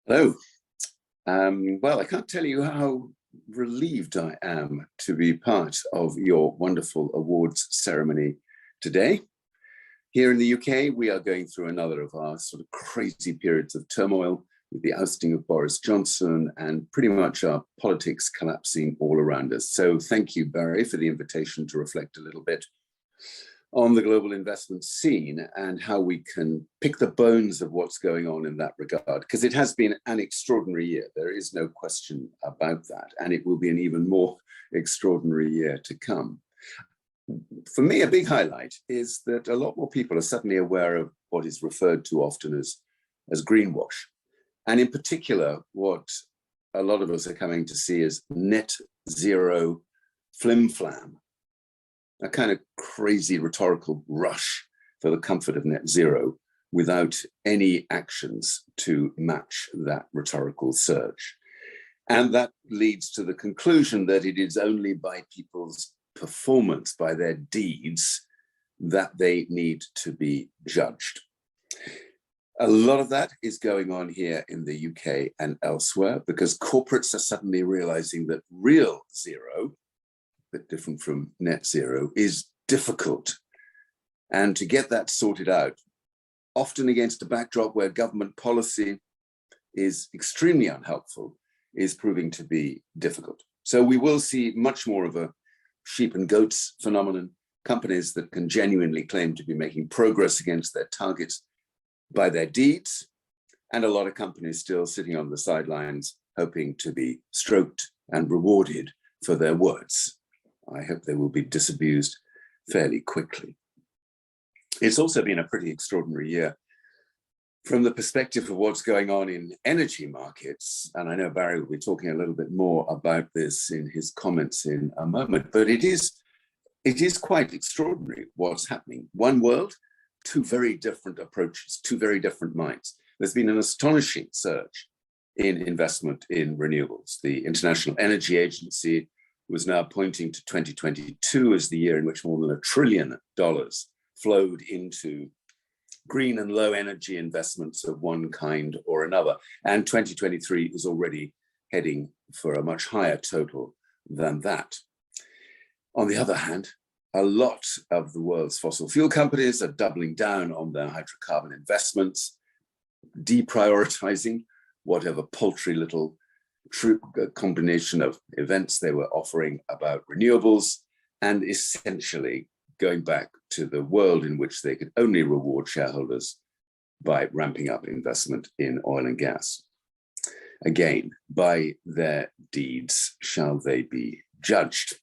Hello. Well, I can't tell you how relieved I am to be part of your wonderful awards ceremony today. Here in the UK, we are going through another of our sort of crazy periods of turmoil with the ousting of Boris Johnson and pretty much our politics collapsing all around us. So thank you, Barry, for the invitation to reflect a little bit on the global investment scene and how we can pick the bones of what's going on in that regard, because it has been an extraordinary year. There is no question about that. And it will be an even more extraordinary year to come. For me, a big highlight is that a lot more people are suddenly aware of what is referred to often as greenwash. And in particular, what a lot of us are coming to see as net zero flim-flam, a kind of crazy rhetorical rush for the comfort of net zero without any actions to match that rhetorical surge. And that leads to the conclusion that it is only by people's performance, by their deeds, that they need to be judged. A lot of that is going on here in the UK and elsewhere because corporates are suddenly realizing that real zero, bit different from net zero, is difficult. And to get that sorted out, often against a backdrop where government policy is extremely unhelpful, is proving to be difficult. So we will see much more of a sheep and goats phenomenon, companies that can genuinely claim to be making progress against their targets by their deeds, and a lot of companies still sitting on the sidelines hoping to be stroked and rewarded for their words. I hope they will be disabused fairly quickly. It's also been a pretty extraordinary year from the perspective of what's going on in energy markets. And I know Barry will be talking a little bit more about this in his comments in a moment, but it is quite extraordinary what's happening. One world, two very different approaches, two very different minds. There's been an astonishing surge in investment in renewables. The International Energy Agency was now pointing to 2022 as the year in which more than $1 trillion flowed into green and low energy investments of one kind or another. And 2023 is already heading for a much higher total than that. On the other hand, a lot of the world's fossil fuel companies are doubling down on their hydrocarbon investments, deprioritizing whatever paltry little combination of events they were offering about renewables, and essentially going back to the world in which they could only reward shareholders by ramping up investment in oil and gas. Again, by their deeds shall they be judged.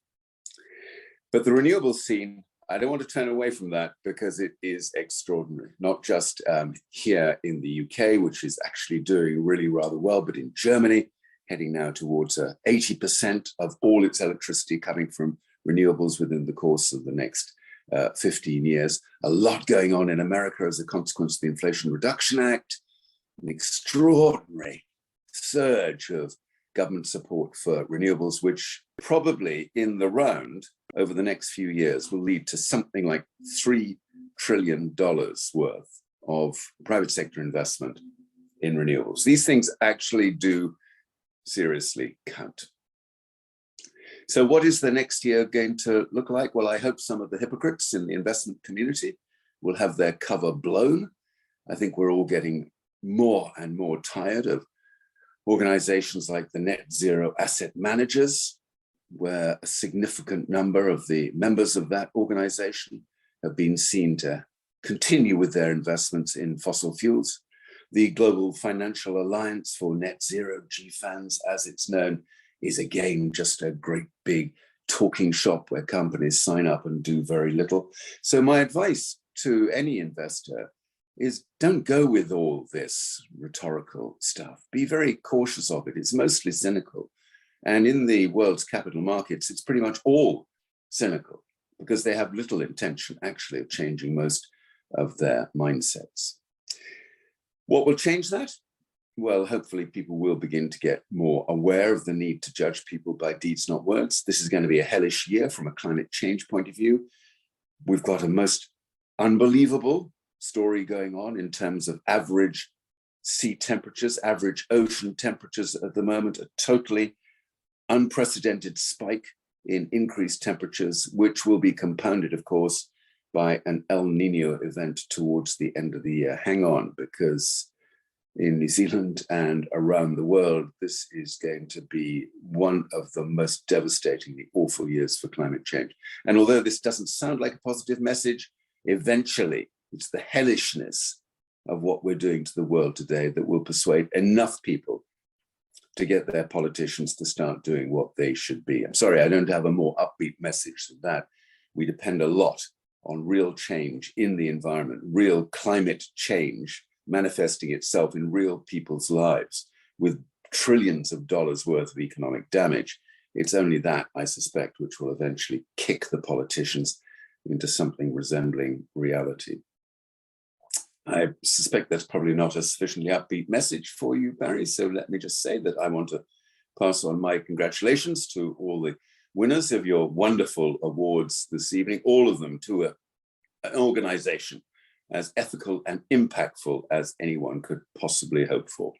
But the renewables scene, I don't want to turn away from that because it is extraordinary, not just here in the UK, which is actually doing really rather well, but in Germany, heading now towards 80% of all its electricity coming from renewables within the course of the next 15 years. A lot going on in America as a consequence of the Inflation Reduction Act, an extraordinary surge of government support for renewables, which probably in the round over the next few years will lead to something like $3 trillion worth of private sector investment in renewables. These things actually do seriously count. So what is the next year going to look like? Well, I hope some of the hypocrites in the investment community will have their cover blown. I think we're all getting more and more tired of organizations like the Net Zero Asset Managers, where a significant number of the members of that organization have been seen to continue with their investments in fossil fuels. The Global Financial Alliance for Net Zero, GFANZ as it's known, is again just a great big talking shop where companies sign up and do very little. So my advice to any investor is don't go with all this rhetorical stuff. Be very cautious of it. It's mostly cynical. And in the world's capital markets, it's pretty much all cynical because they have little intention actually of changing most of their mindsets. What will change that? Well, hopefully people will begin to get more aware of the need to judge people by deeds, not words. This is going to be a hellish year from a climate change point of view. We've got a most unbelievable story going on in terms of average sea temperatures, average ocean temperatures at the moment, a totally unprecedented spike in increased temperatures, which will be compounded, of course, by an El Nino event towards the end of the year. Hang on, because in New Zealand and around the world, this is going to be one of the most devastatingly awful years for climate change. And although this doesn't sound like a positive message, eventually it's the hellishness of what we're doing to the world today that will persuade enough people to get their politicians to start doing what they should be. I'm sorry, I don't have a more upbeat message than that. We depend a lot on real change in the environment, real climate change manifesting itself in real people's lives with trillions of dollars worth of economic damage. It's only that, I suspect, which will eventually kick the politicians into something resembling reality. I suspect that's probably not a sufficiently upbeat message for you, Barry. So let me just say that I want to pass on my congratulations to all the winners of your wonderful awards this evening, all of them to an organization as ethical and impactful as anyone could possibly hope for.